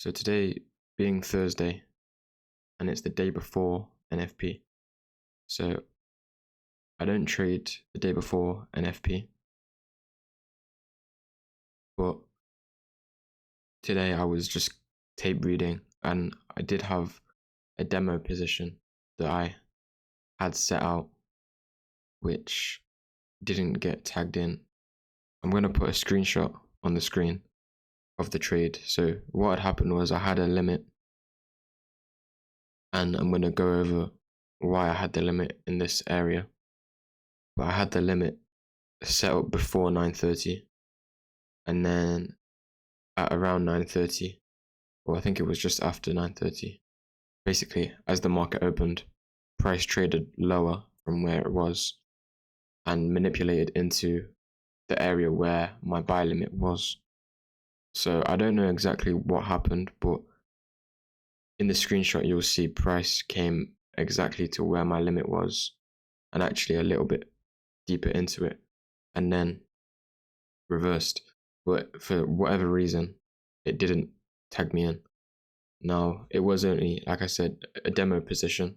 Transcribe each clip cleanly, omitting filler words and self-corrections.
So today being Thursday, and it's the day before NFP. So I don't trade the day before NFP, but today I was just tape reading, and I did have a demo position that I had set out, which didn't get tagged in. I'm going to put a screenshot on the screen of the trade. So what had happened was I had a limit, and I'm going to go over why I had the limit in this area. But I had the limit set up before 9:30, and then at around 9:30, or I think it was just after 9:30, basically as the market opened, price traded lower from where it was and manipulated into the area where my buy limit was. So I don't know exactly what happened, but in the screenshot you'll see price came exactly to where my limit was, and actually a little bit deeper into it, and then reversed. But for whatever reason, it didn't tag me in. Now, it was only, like I said, a demo position,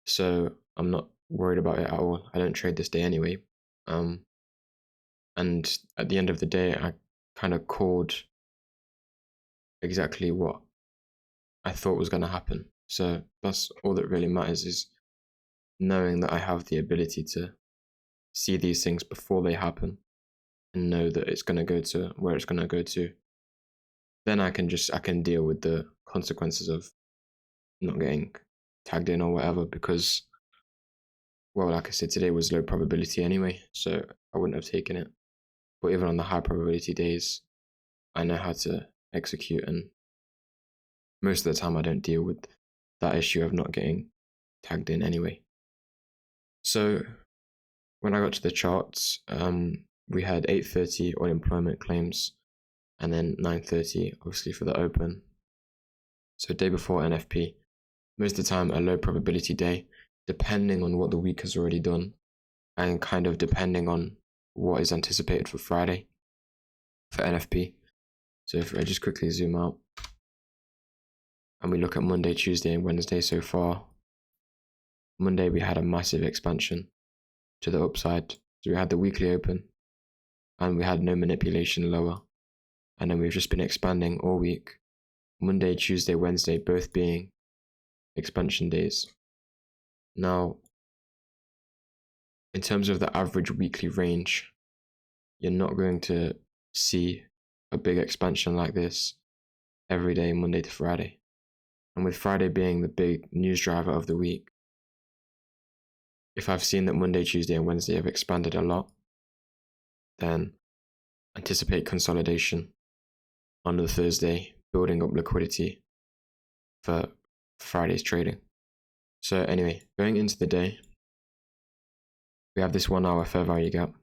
so I'm not worried about it at all. I don't trade this day anyway. And at the end of the day, I kind of called exactly what I thought was going to happen. So that's all that really matters, is knowing that I have the ability to see these things before they happen and know that it's going to go to where it's going to go to. Then I can deal with the consequences of not getting tagged in or whatever, because, well, like I said, today was low probability anyway, so I wouldn't have taken it. But even on the high probability days, I know how to execute, and most of the time I don't deal with that issue of not getting tagged in anyway. So when I got to the charts, we had 8:30 unemployment claims, and then 9:30 obviously for the open. So day before NFP, most of the time a low probability day, depending on what the week has already done, and kind of depending on what is anticipated for Friday for NFP. So if I just quickly zoom out and we look at Monday, Tuesday, and Wednesday so far, Monday we had a massive expansion to the upside. So we had the weekly open and we had no manipulation lower, and then we've just been expanding all week. Monday, Tuesday, Wednesday both being expansion days. Now, in terms of the average weekly range, you're not going to see a big expansion like this every day, Monday to Friday. And with Friday being the big news driver of the week, if I've seen that Monday, Tuesday, and Wednesday have expanded a lot, then anticipate consolidation on the Thursday, building up liquidity for Friday's trading. So anyway, going into the day, we have this 1 hour fair value gap,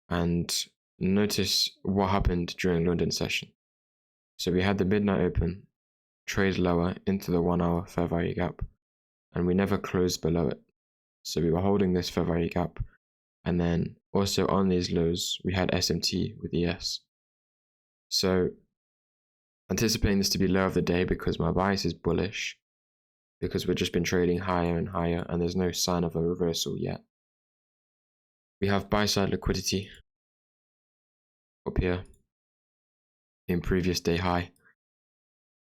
and notice what happened during London session. So we had the midnight open, trade lower into the 1 hour fair value gap, and we never closed below it. So we were holding this fair value gap, and then also on these lows we had SMT with ES. So anticipating this to be low of the day, because my bias is bullish, because we've just been trading higher and higher and there's no sign of a reversal yet. We have buy side liquidity up here in previous day high,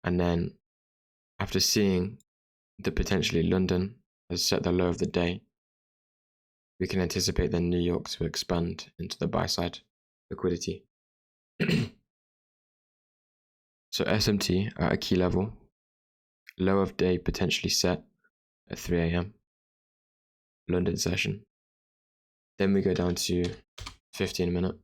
and then after seeing that potentially London has set the low of the day, we can anticipate then New York to expand into the buy side liquidity. So SMT at a key level, low of day potentially set at 3 a.m. London session. Then we go down to 15-minute,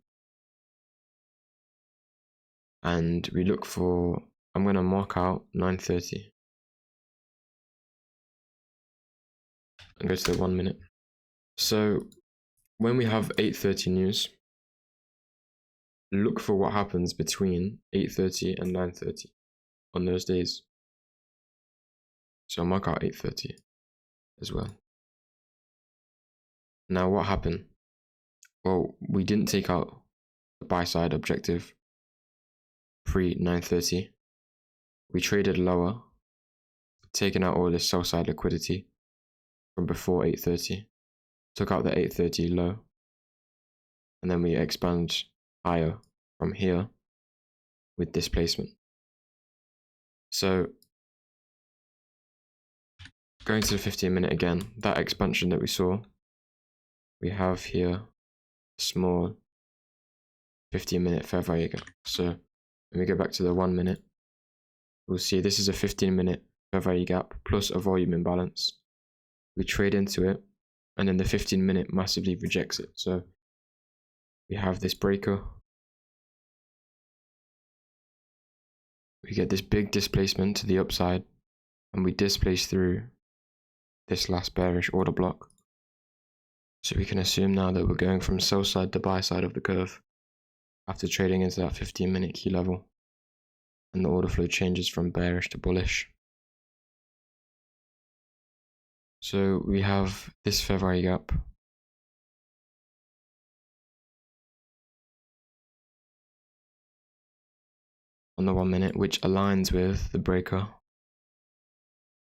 and we look for, I'm going to mark out 9:30 and go to the 1 minute. So when we have 8:30 news, look for what happens between 8:30 and 9:30 on those days. So I'll mark out 8:30 as well. Now what happened? Well, we didn't take out the buy side objective pre 9:30, we traded lower, taking out all this sell side liquidity from before 8:30, took out the 8:30 low, and then we expand higher from here with displacement. So going to the 15-minute again, that expansion that we saw, we have here a small 15-minute fair value gap. So when we go back to the 1 minute, we'll see this is a 15-minute fair value gap plus a volume imbalance. We trade into it, and then the 15-minute massively rejects it. So we have this breaker. We get this big displacement to the upside, and we displace through this last bearish order block. So we can assume now that we're going from sell side to buy side of the curve after trading into that 15-minute key level, and the order flow changes from bearish to bullish. So we have this fair value gap on the 1 minute, which aligns with the breaker,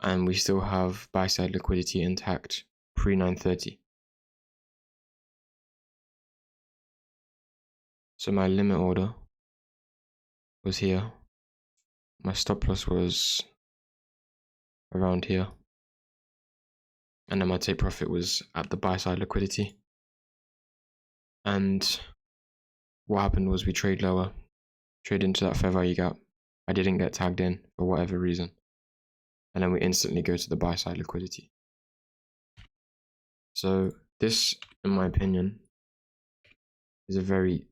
and we still have buy side liquidity intact pre 9:30. So my limit order was here, my stop loss was around here, and then my take profit was at the buy side liquidity. And what happened was we trade lower, trade into that fair value gap. I didn't get tagged in for whatever reason, and then we instantly go to the buy side liquidity. So this, in my opinion, is a very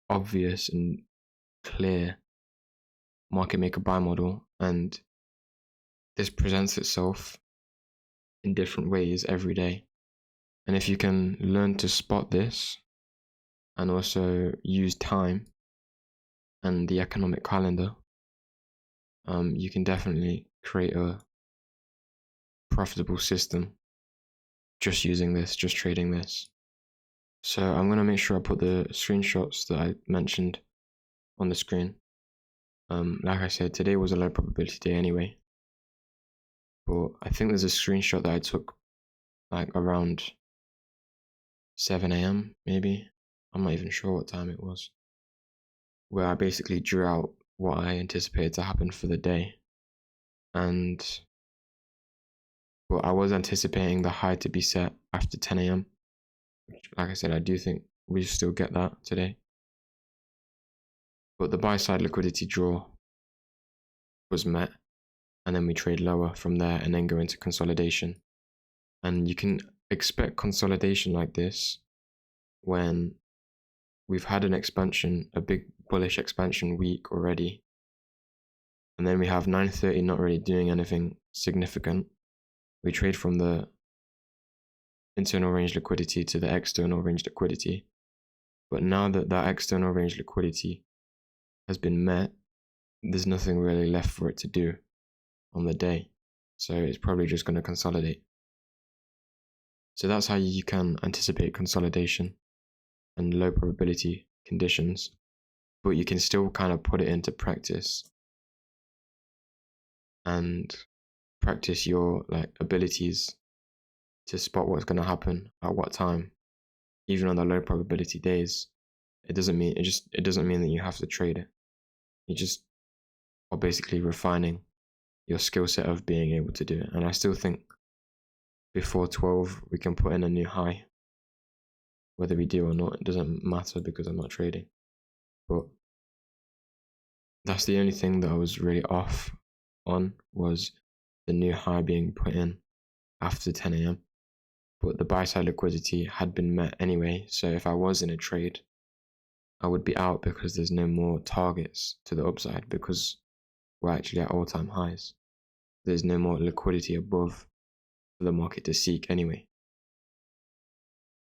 obvious and clear market maker buy model, and this presents itself in different ways every day. And if you can learn to spot this and also use time and the economic calendar, you can definitely create a profitable system just using this, just trading this. So I'm going to make sure I put the screenshots that I mentioned on the screen. Like I said, today was a low probability day anyway, but I think there's a screenshot that I took like around 7 a.m. maybe. I'm not even sure what time it was, where I basically drew out what I anticipated to happen for the day. And well, I was anticipating the high to be set after 10 a.m. Like I said, I do think we still get that today. But the buy side liquidity draw was met, and then we trade lower from there and then go into consolidation. And you can expect consolidation like this when we've had an expansion, a big bullish expansion week already, and then we have 9:30 not really doing anything significant. We trade from the internal range liquidity to the external range liquidity, but now that that external range liquidity has been met, there's nothing really left for it to do on the day, so it's probably just going to consolidate. So that's how you can anticipate consolidation and low probability conditions, but you can still kind of put it into practice and practice your abilities to spot what's going to happen at what time, even on the low probability days. It doesn't mean that you have to trade it. You just are basically refining your skill set of being able to do it. And I still think before 12 we can put in a new high. Whether we do or not, it doesn't matter because I'm not trading. But that's the only thing that I was really off on, was the new high being put in after 10 a.m. But the buy side liquidity had been met anyway, so if I was in a trade, I would be out because there's no more targets to the upside because we're actually at all-time highs. There's no more liquidity above for the market to seek anyway.